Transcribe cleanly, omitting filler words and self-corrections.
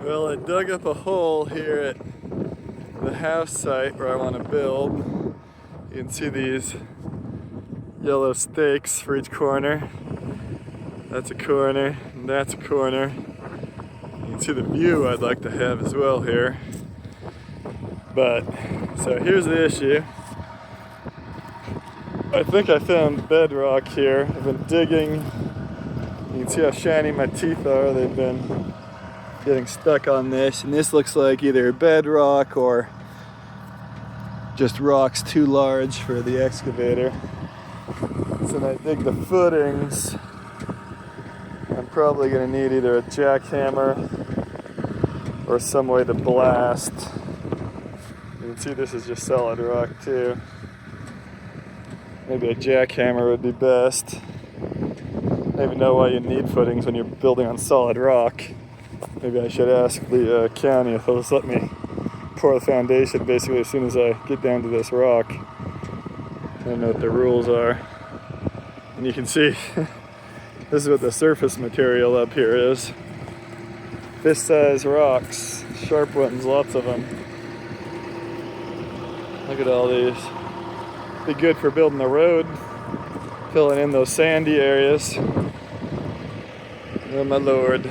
Well, I dug up a hole here at the house site where I want to build. You can see these yellow stakes for each corner. That's a corner, and that's a corner. You can see the view I'd like to have as well here. But, so here's the issue. I think I found bedrock here. I've been digging. You can see how shiny my teeth are. They've been getting stuck on this, and this looks like either bedrock or just rocks too large for the excavator. So when I dig the footings, I'm probably going to need either a jackhammer or some way to blast. You can see this is just solid rock too. Maybe a jackhammer would be best. I don't even know why you need footings when you're building on solid rock. Maybe I should ask the county if they'll just let me pour the foundation basically as soon as I get down to this rock. I don't know what the rules are. And you can see this is what the surface material up here is. This size rocks, sharp ones, lots of them. Look at all these. Be good for building the road, filling in those sandy areas. Oh my lord.